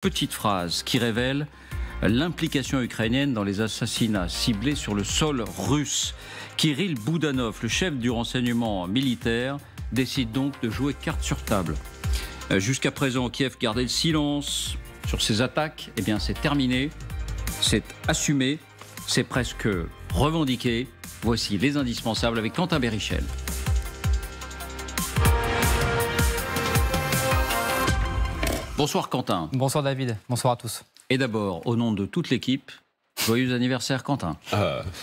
Petite phrase qui révèle l'implication ukrainienne dans les assassinats ciblés sur le sol russe. Kirill Boudanov, le chef du renseignement militaire, décide donc de jouer carte sur table. Jusqu'à présent, Kiev gardait le silence sur ces attaques. Eh bien, c'est terminé, c'est assumé, c'est presque revendiqué. Voici les indispensables avec Quentin Bérichel. Bonsoir Quentin. Bonsoir David, bonsoir à tous. Et d'abord, au nom de toute l'équipe, joyeux anniversaire Quentin.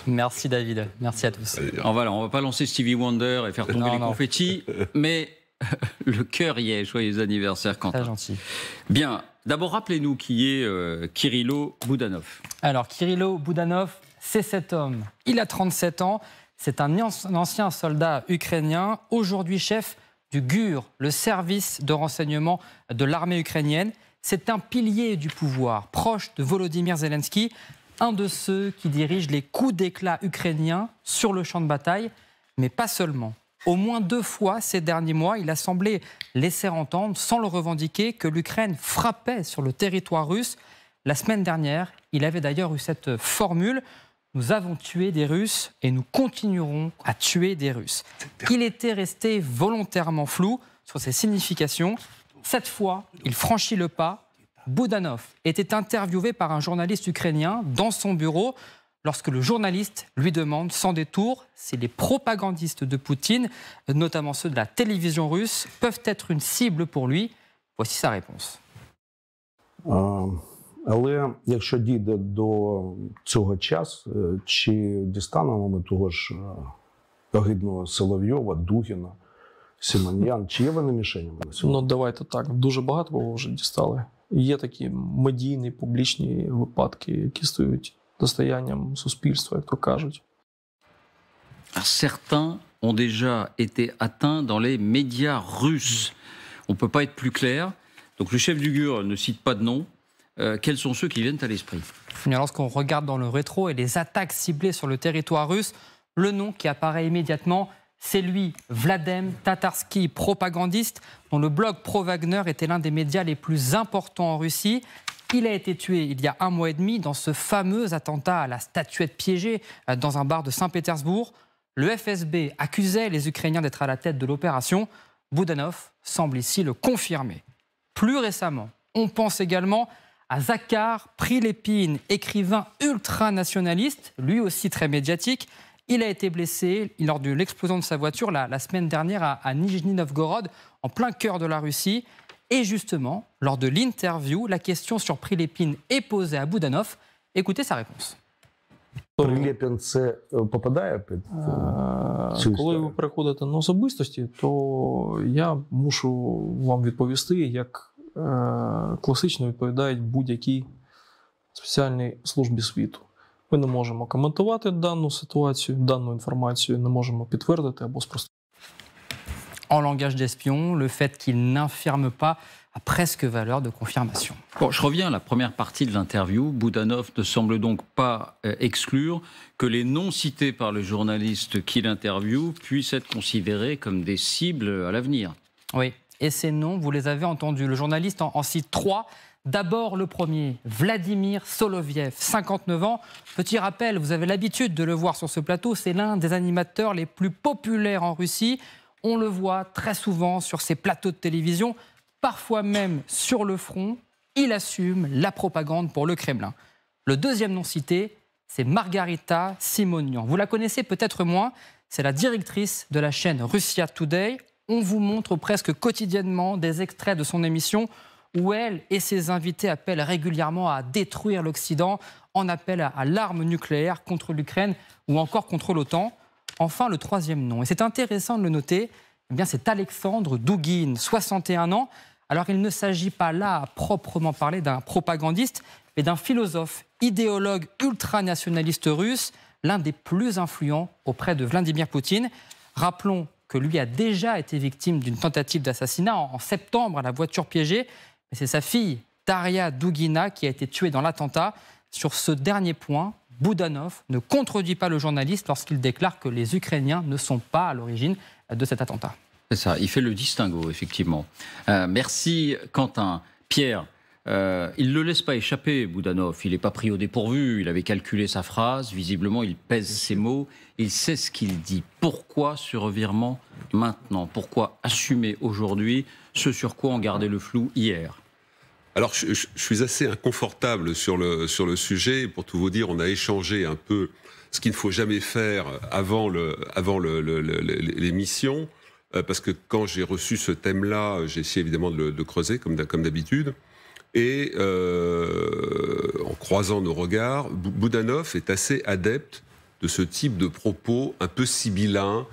Merci David, merci à tous. Alors voilà, on ne va pas lancer Stevie Wonder et faire tomber les confettis, mais le cœur y est. Joyeux anniversaire Quentin. Très gentil. Bien, d'abord rappelez-nous qui est Kirillo Boudanov. Alors Kirillo Boudanov, c'est cet homme. Il a 37 ans, c'est un ancien soldat ukrainien, aujourd'hui chef du GUR, le service de renseignement de l'armée ukrainienne. C'est un pilier du pouvoir, proche de Volodymyr Zelensky, un de ceux qui dirigent les coups d'éclat ukrainiens sur le champ de bataille, mais pas seulement. Au moins 2 fois ces derniers mois, il a semblé laisser entendre, sans le revendiquer, que l'Ukraine frappait sur le territoire russe. La semaine dernière, il avait d'ailleurs eu cette formule: nous avons tué des Russes et nous continuerons à tuer des Russes. Il était resté volontairement flou sur ses significations. Cette fois, il franchit le pas. Boudanov était interviewé par un journaliste ukrainien dans son bureau lorsque le journaliste lui demande sans détour si les propagandistes de Poutine, notamment ceux de la télévision russe, peuvent être une cible pour lui. Voici sa réponse. Але якщо дійде до цього часу, чи дістанемо ми того ж огидного Соловйова, Дугіна, Симоньян, чи є вони мішенями на сьогодні? Ну, давайте так. Дуже багато кого вже дістали. Є такі медійні, публічні випадки, які стають достоянням суспільства, як то кажуть. Certains ont déjà été atteints dans les médias russes. On ne peut pas être plus clair. Donc le chef du GUR ne cite pas de nom. Quels sont ceux qui viennent à l'esprit? Lorsqu'on regarde dans le rétro et les attaques ciblées sur le territoire russe, le nom qui apparaît immédiatement, c'est lui, Vladem Tatarsky, propagandiste, dont le blog Pro-Wagner était l'un des médias les plus importants en Russie. Il a été tué il y a 1 mois et demi dans ce fameux attentat à la statuette piégée dans un bar de Saint-Pétersbourg. Le FSB accusait les Ukrainiens d'être à la tête de l'opération. Boudanov semble ici le confirmer. Plus récemment, on pense également à Zakhar Prilepine, écrivain ultranationaliste, lui aussi très médiatique. Il a été blessé lors de l'explosion de sa voiture la semaine dernière à Nijni Novgorod, en plein cœur de la Russie. Et justement, lors de l'interview, la question sur Prilepine est posée à Boudanov. Écoutez sa réponse. Прилєпін це попадає під цю Коли ви історію? переходите на особистості, то я мушу вам відповісти, як класично відповідають будь-якій спеціальній службі світу. Ми не можемо коментувати дану ситуацію, дану інформацію, не можемо підтвердити або спростувати. En langage d'espion, le fait qu'il n'infirme pas a presque valeur de confirmation. Bon, je reviens à la première partie de l'interview. Boudanov ne semble donc pas exclure que les noms cités par le journaliste qui l'interviewe puissent être considérés comme des cibles à l'avenir. Oui, et ces noms, vous les avez entendus. Le journaliste en cite 3. D'abord le premier, Vladimir Soloviev, 59 ans. Petit rappel, vous avez l'habitude de le voir sur ce plateau, c'est l'un des animateurs les plus populaires en Russie. On le voit très souvent sur ses plateaux de télévision, parfois même sur le front. Il assume la propagande pour le Kremlin. Le deuxième nom cité, c'est Margarita Simonian. Vous la connaissez peut-être moins, c'est la directrice de la chaîne Russia Today. On vous montre presque quotidiennement des extraits de son émission où elle et ses invités appellent régulièrement à détruire l'Occident, en appel à l'arme nucléaire contre l'Ukraine ou encore contre l'OTAN. Enfin, le troisième nom, et c'est intéressant de le noter, eh bien, c'est Alexandre Douguine, 61 ans. Alors, il ne s'agit pas là, à proprement parler, d'un propagandiste, mais d'un philosophe, idéologue ultranationaliste russe, l'un des plus influents auprès de Vladimir Poutine. Rappelons que lui a déjà été victime d'une tentative d'assassinat en septembre à la voiture piégée. Mais c'est sa fille, Daria Dougina, qui a été tuée dans l'attentat. Sur ce dernier point, Boudanov ne contredit pas le journaliste lorsqu'il déclare que les Ukrainiens ne sont pas à l'origine de cet attentat. C'est ça, il fait le distinguo, effectivement. Merci Quentin. Pierre, il ne le laisse pas échapper, Boudanov. Il n'est pas pris au dépourvu. Il avait calculé sa phrase. Visiblement, il pèse ses mots. Il sait ce qu'il dit. Pourquoi ce revirement maintenant? Pourquoi assumer aujourd'hui ce sur quoi on gardait le flou hier? Alors, je suis assez inconfortable sur le sujet. Pour tout vous dire, on a échangé un peu ce qu'il ne faut jamais faire avant l'émission. Parce que quand j'ai reçu ce thème-là, j'ai essayé évidemment de creuser, comme d'habitude. Et en croisant nos regards, Boudanov est assez adepte de ce type de propos un peu sibyllins,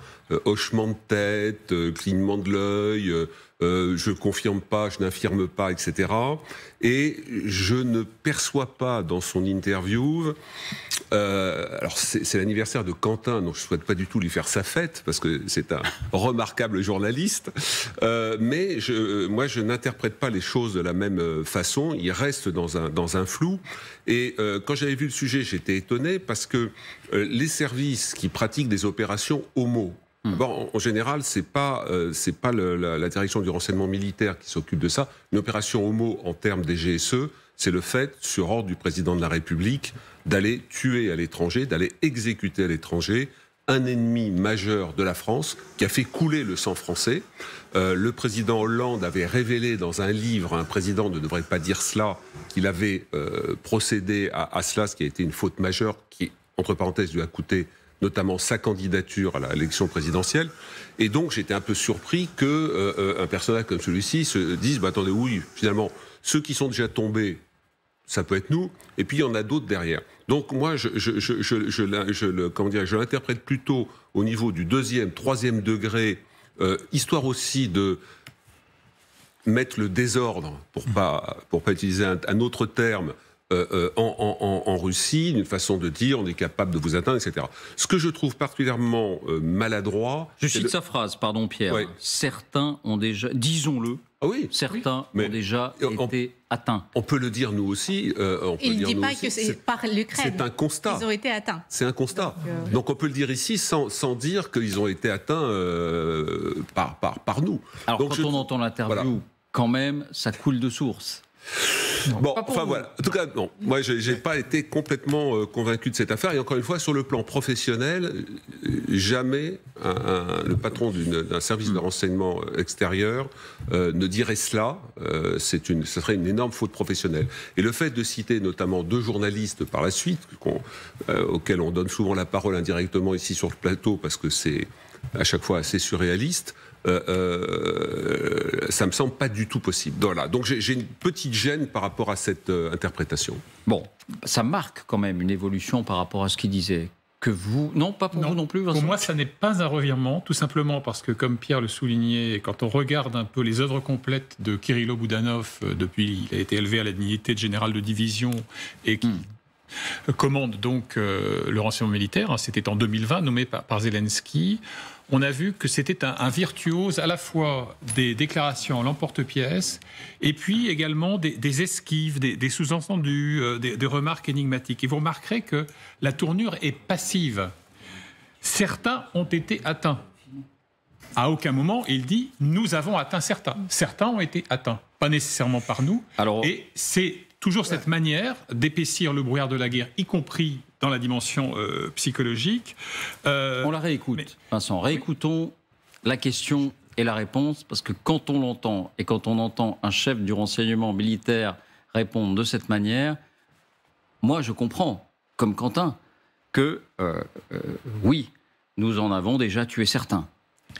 hochement de tête, clignement de l'œil, je ne confirme pas, je n'affirme pas, etc. Et je ne perçois pas dans son interview... alors c'est l'anniversaire de Quentin, donc je ne souhaite pas du tout lui faire sa fête, parce que c'est un remarquable journaliste. Mais moi, je n'interprète pas les choses de la même façon. Il reste dans un flou. Et quand j'avais vu le sujet, j'étais étonné, parce que les services qui pratiquent des opérations homo, bon, en général, c'est pas la direction du renseignement militaire qui s'occupe de ça. Une opération homo en termes des GSE, c'est le fait, sur ordre du président de la République, d'aller tuer à l'étranger, d'aller exécuter à l'étranger un ennemi majeur de la France qui a fait couler le sang français. Le président Hollande avait révélé dans un livre, un président ne devrait pas dire cela, qu'il avait procédé à cela, ce qui a été une faute majeure qui, entre parenthèses, lui a coûté notamment sa candidature à l'élection présidentielle. Et donc, j'étais un peu surpris qu'un personnage comme celui-ci se dise « attendez, oui, finalement, ceux qui sont déjà tombés, ça peut être nous, et puis il y en a d'autres derrière ». Donc moi, je l'interprète plutôt au niveau du 2e, 3e degré, histoire aussi de mettre le désordre, pour pas utiliser un autre terme, en Russie, une façon de dire on est capable de vous atteindre, etc. Ce que je trouve particulièrement maladroit... Je cite sa phrase, pardon Pierre. Ouais. Certains ont déjà, disons-le, certains ont déjà été atteints. On peut le dire nous aussi. Il ne dit pas que c'est par l'Ukraine. C'est un constat. Ils ont été atteints. C'est un constat. Donc on peut le dire ici sans dire qu'ils ont été atteints par nous. Alors donc, quand on entend l'interview, voilà. Quand même, ça coule de source. Bon, enfin voilà. En tout cas, non. Moi, j'ai pas été complètement convaincu de cette affaire. Et encore une fois, sur le plan professionnel, jamais le patron d'un service de renseignement extérieur ne dirait cela. Ce serait une énorme faute professionnelle. Et le fait de citer notamment 2 journalistes par la suite, auxquels on donne souvent la parole indirectement ici sur le plateau, parce que c'est à chaque fois assez surréaliste. Ça me semble pas du tout possible. Voilà. Donc j'ai une petite gêne par rapport à cette interprétation. Bon, ça marque quand même une évolution par rapport à ce qu'il disait. Que vous... Non, pas pour vous non plus, Vincent. Pour moi, ça n'est pas un revirement, tout simplement parce que, comme Pierre le soulignait, quand on regarde un peu les œuvres complètes de Kirilo Boudanov, depuis il a été élevé à la dignité de général de division et qui commande donc le renseignement militaire, c'était en 2020, nommé par Zelensky. On a vu que c'était un virtuose à la fois des déclarations à l'emporte-pièce et puis également des esquives, des sous-entendus, des remarques énigmatiques. Et vous remarquerez que la tournure est passive. Certains ont été atteints. À aucun moment, il dit « nous avons atteint certains ». Certains ont été atteints, pas nécessairement par nous. Et c'est toujours cette manière d'épaissir le brouillard de la guerre, y compris dans la dimension psychologique. On la réécoute, Vincent. Réécoutons la question et la réponse, parce que quand on l'entend, et quand on entend un chef du renseignement militaire répondre de cette manière, moi je comprends, comme Quentin, que oui, nous en avons déjà tué certains.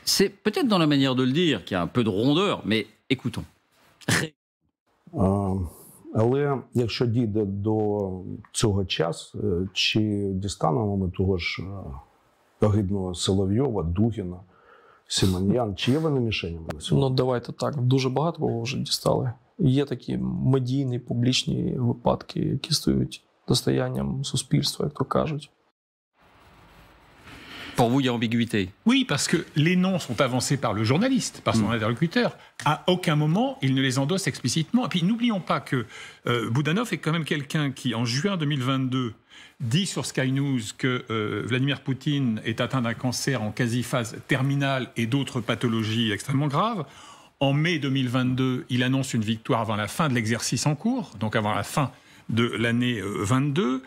C'est peut-être dans la manière de le dire qu'il y a un peu de rondeur, mais écoutons. Але якщо дійде до цього часу, чи дістанемо ми того ж огидного Соловйова, Дугіна, Симоньян, чи є вони мішенями на сьогодні? Ну, давайте так. Дуже багато кого вже дістали. Є такі медійні, публічні випадки, які стають достоянням суспільства, як то кажуть. Pour vous, il y a ambiguïté. Oui, parce que les noms sont avancés par le journaliste, par son interlocuteur. À aucun moment, il ne les endosse explicitement. Et puis, n'oublions pas que Boudanov est quand même quelqu'un qui, en juin 2022, dit sur Sky News que Vladimir Poutine est atteint d'un cancer en quasi-phase terminale et d'autres pathologies extrêmement graves. En mai 2022, il annonce une victoire avant la fin de l'exercice en cours, donc avant la fin de l'année 22.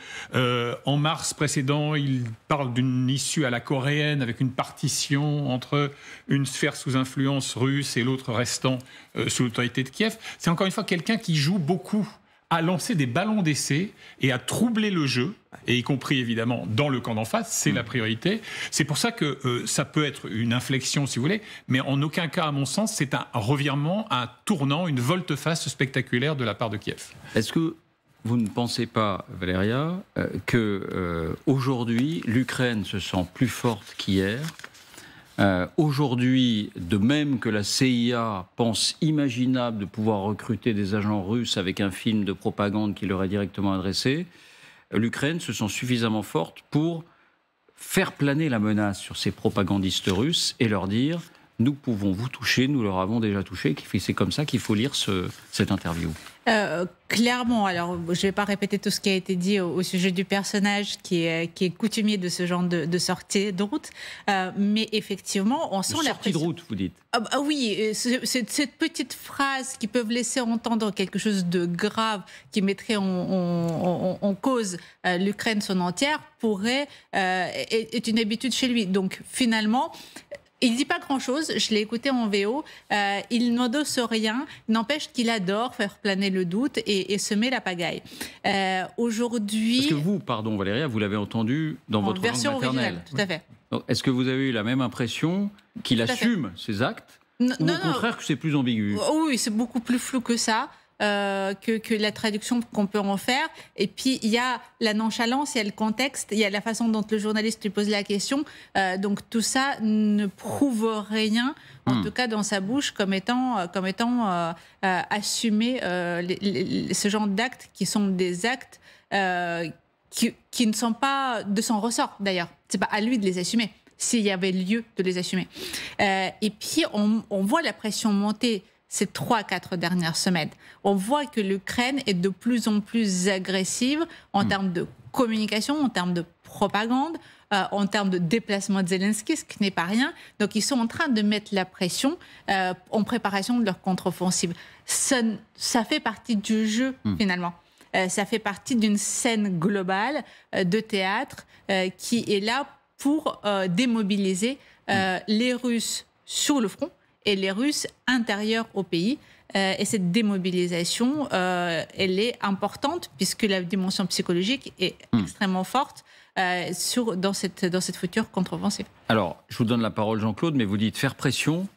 En mars précédent, il parle d'une issue à la coréenne avec une partition entre une sphère sous influence russe et l'autre restant sous l'autorité de Kiev. C'est encore une fois quelqu'un qui joue beaucoup à lancer des ballons d'essai et à troubler le jeu, et y compris évidemment dans le camp d'en face, c'est la priorité. C'est pour ça que ça peut être une inflexion, si vous voulez, mais en aucun cas, à mon sens, c'est un revirement, un tournant, une volte-face spectaculaire de la part de Kiev. Est-ce que vous ne pensez pas, Valéria, que aujourd'hui l'Ukraine se sent plus forte qu'hier? Aujourd'hui, de même que la CIA pense imaginable de pouvoir recruter des agents russes avec un film de propagande qui leur est directement adressé, l'Ukraine se sent suffisamment forte pour faire planer la menace sur ces propagandistes russes et leur dire « nous pouvons vous toucher, nous leur avons déjà touché ». C'est comme ça qu'il faut lire cette interview. Clairement, alors je ne vais pas répéter tout ce qui a été dit au sujet du personnage qui est coutumier de ce genre de sortie de route, mais effectivement, on sent la sortie de route, vous dites. Oui, cette petite phrase qui peut laisser entendre quelque chose de grave qui mettrait en cause l'Ukraine son entière est une habitude chez lui. Donc finalement, il ne dit pas grand-chose, je l'ai écouté en VO, il n'endosse rien, n'empêche qu'il adore faire planer le doute et semer la pagaille. Aujourd'hui... Parce que vous, pardon Valéria, vous l'avez entendu dans votre version langue maternelle. Originale, tout à fait. Est-ce que vous avez eu la même impression qu'il assume ses actes ou au contraire que c'est plus ambigu? Oui, c'est beaucoup plus flou que ça. Que la traduction qu'on peut en faire. Et puis, il y a la nonchalance, il y a le contexte, il y a la façon dont le journaliste lui pose la question. Donc, tout ça ne prouve rien, en tout cas dans sa bouche, comme étant assumer ce genre d'actes qui sont des actes qui ne sont pas de son ressort, d'ailleurs. C'est pas à lui de les assumer, s'il y avait lieu de les assumer. Et puis, on voit la pression monter ces 3-4 dernières semaines. On voit que l'Ukraine est de plus en plus agressive en termes de communication, en termes de propagande, en termes de déplacement de Zelensky, ce qui n'est pas rien. Donc, ils sont en train de mettre la pression en préparation de leur contre-offensive. Ça fait partie du jeu, finalement. Ça fait partie d'une scène globale de théâtre qui est là pour démobiliser les Russes sur le front et les Russes intérieurs au pays. Et cette démobilisation, elle est importante puisque la dimension psychologique est extrêmement forte dans cette future contre-offensive. Alors, je vous donne la parole, Jean-Claude, mais vous dites faire pression.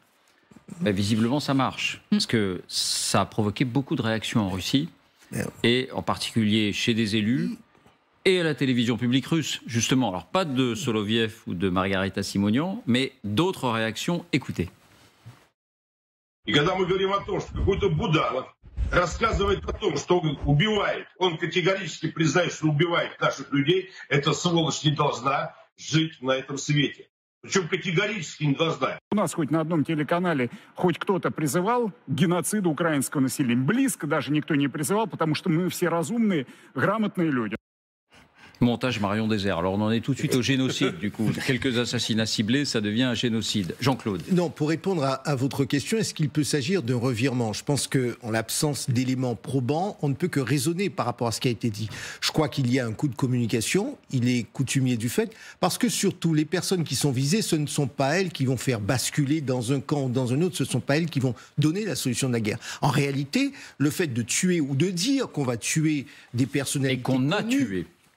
Visiblement, ça marche. Parce que ça a provoqué beaucoup de réactions en Russie, et en particulier chez des élus et à la télévision publique russe, justement. Alors, pas de Soloviev ou de Margarita Simonian, mais d'autres réactions. Écoutez. И когда мы говорим о том, что какой-то Буданов рассказывает о том, что он убивает, он категорически признает, что убивает наших людей, эта сволочь не должна жить на этом свете. Причем категорически не должна. У нас хоть на одном телеканале хоть кто-то призывал к геноциду украинского населения. Близко даже никто не призывал, потому что мы все разумные, грамотные люди. Montage Marion Désert. Alors on en est tout de suite au génocide, du coup. Quelques assassinats ciblés, ça devient un génocide. Jean-Claude. Non, pour répondre à votre question, est-ce qu'il peut s'agir d'un revirement? Je pense qu'en l'absence d'éléments probants, on ne peut que raisonner par rapport à ce qui a été dit. Je crois qu'il y a un coup de communication, il est coutumier du fait, parce que surtout, les personnes qui sont visées, ce ne sont pas elles qui vont faire basculer dans un camp ou dans un autre, ce ne sont pas elles qui vont donner la solution de la guerre. En réalité, le fait de tuer ou de dire qu'on va tuer des personnalités... Et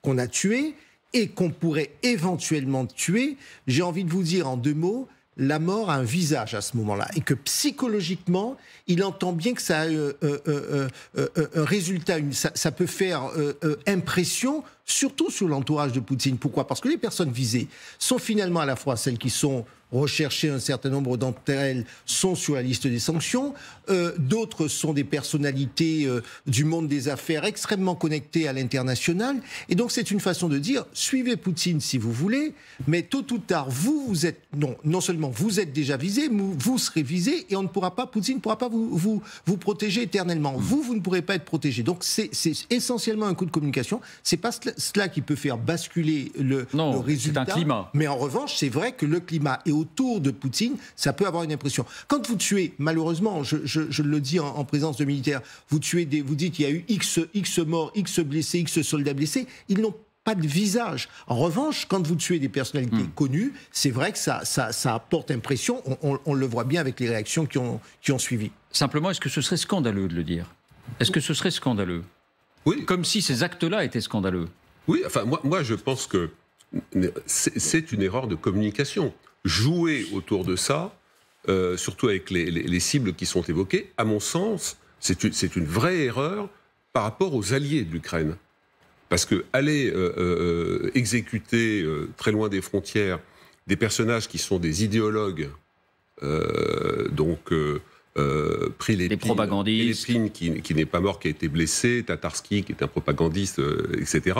qu'on a tué et qu'on pourrait éventuellement tuer, j'ai envie de vous dire en 2 mots, la mort a un visage à ce moment-là. Et que psychologiquement, il entend bien que ça a un résultat, ça peut faire impression, surtout sur l'entourage de Poutine. Pourquoi? Parce que les personnes visées sont finalement à la fois celles qui sont recherchées, un certain nombre d'entre elles sont sur la liste des sanctions, d'autres sont des personnalités du monde des affaires extrêmement connectées à l'international, et donc c'est une façon de dire, suivez Poutine si vous voulez, mais tôt ou tard, vous êtes, non seulement vous êtes déjà visé, vous serez visé, et on ne pourra pas, Poutine ne pourra pas vous protéger éternellement. Vous ne pourrez pas être protégé. Donc c'est essentiellement un coup de communication, c'est pas cela qui peut faire basculer le résultat. C'est un climat. Mais en revanche, c'est vrai que le climat et autour de Poutine, ça peut avoir une impression. Quand vous tuez, malheureusement, je le dis en présence de militaires, vous dites qu'il y a eu X morts, X blessés, X soldats blessés, ils n'ont pas de visage. En revanche, quand vous tuez des personnalités connues, c'est vrai que ça apporte impression. On le voit bien avec les réactions qui ont suivi. Simplement, est-ce que ce serait scandaleux de le dire? Est-ce que ce serait scandaleux? Oui. Comme si ces actes-là étaient scandaleux. Oui, enfin, moi je pense que c'est une erreur de communication. Jouer autour de ça, surtout avec les cibles qui sont évoquées, à mon sens, c'est une vraie erreur par rapport aux alliés de l'Ukraine. Parce que aller exécuter très loin des frontières des personnages qui sont des idéologues, pris les propagandistes, qui n'est pas mort, qui a été blessé, Tatarski qui est un propagandiste, etc.,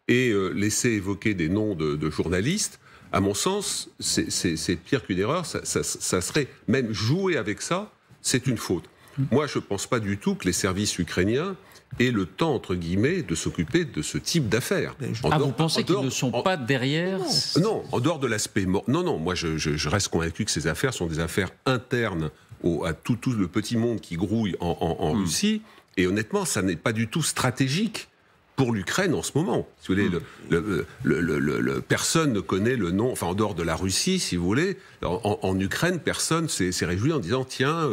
et laisser évoquer des noms de journalistes, à mon sens, c'est pire qu'une erreur. Ça serait même jouer avec ça, c'est une faute. Moi, je ne pense pas du tout que les services ukrainiens aient le temps, entre guillemets, de s'occuper de ce type d'affaires. Vous pensez qu'ils ne sont pas derrière? Non, en dehors de l'aspect mort. Non, moi je reste convaincu que ces affaires sont des affaires internes à tout le petit monde qui grouille en Russie. Et honnêtement, ça n'est pas du tout stratégique pour l'Ukraine en ce moment. Si vous voulez, personne ne connaît le nom, enfin en dehors de la Russie, si vous voulez, en Ukraine, personne s'est réjoui en disant tiens,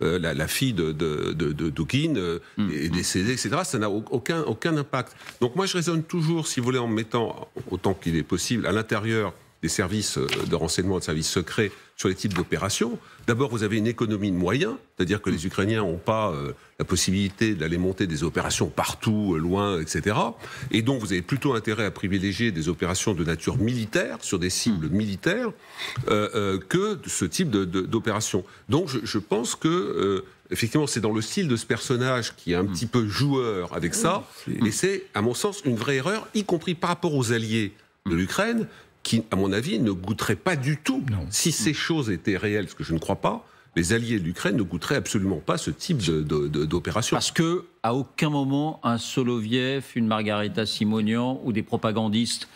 la fille de Dugin est décédée, etc. Ça n'a aucun impact. Donc moi, je raisonne toujours, si vous voulez, en mettant autant qu'il est possible à l'intérieur des services de renseignement, de services secrets sur les types d'opérations. D'abord, vous avez une économie de moyens, c'est-à-dire que les Ukrainiens n'ont pas la possibilité d'aller monter des opérations partout, loin, etc. Et donc, vous avez plutôt intérêt à privilégier des opérations de nature militaire, sur des cibles militaires, que ce type d'opération. Donc, je pense que, effectivement, c'est dans le style de ce personnage qui est un petit peu joueur avec ça, et c'est, à mon sens, une vraie erreur, y compris par rapport aux alliés de l'Ukraine, qui, à mon avis, ne goûterait pas du tout, si ces choses étaient réelles, ce que je ne crois pas, les alliés de l'Ukraine ne goûteraient absolument pas ce type d'opération. Parce que à aucun moment, un Soloviev, une Margarita Simonian ou des propagandistes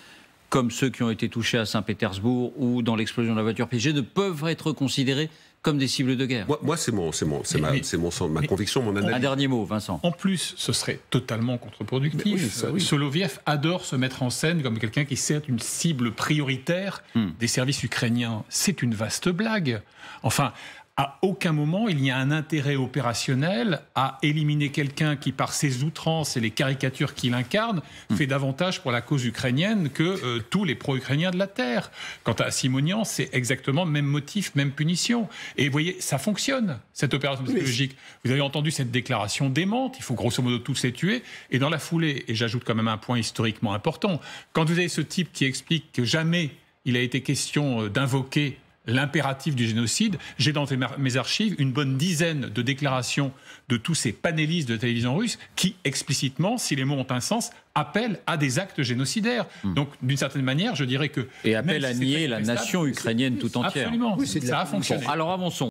comme ceux qui ont été touchés à Saint-Pétersbourg ou dans l'explosion de la voiture piégée ne peuvent être considérés comme des cibles de guerre. Moi, c'est ma conviction, mon analyse. Un dernier mot, Vincent. En plus, ce serait totalement contre-productif. Soloviev adore se mettre en scène comme quelqu'un qui sert une cible prioritaire des services ukrainiens. C'est une vaste blague. Enfin, à aucun moment, il n'y a un intérêt opérationnel à éliminer quelqu'un qui, par ses outrances et les caricatures qu'il incarne, fait davantage pour la cause ukrainienne que tous les pro-ukrainiens de la Terre. Quant à Simonian, c'est exactement le même motif, même punition. Et vous voyez, ça fonctionne, cette opération psychologique. Vous avez entendu cette déclaration démente, il faut grosso modo tous les tuer. Et dans la foulée, et j'ajoute quand même un point historiquement important, quand vous avez ce type qui explique que jamais il a été question d'invoquer l'impératif du génocide, j'ai dans mes archives une bonne dizaine de déclarations de tous ces panélistes de télévision russe qui, explicitement, si les mots ont un sens, appellent à des actes génocidaires. Donc, d'une certaine manière, je dirais que... Et appellent à nier la nation ukrainienne tout entière. Absolument, ça a fonctionné. Alors avançons.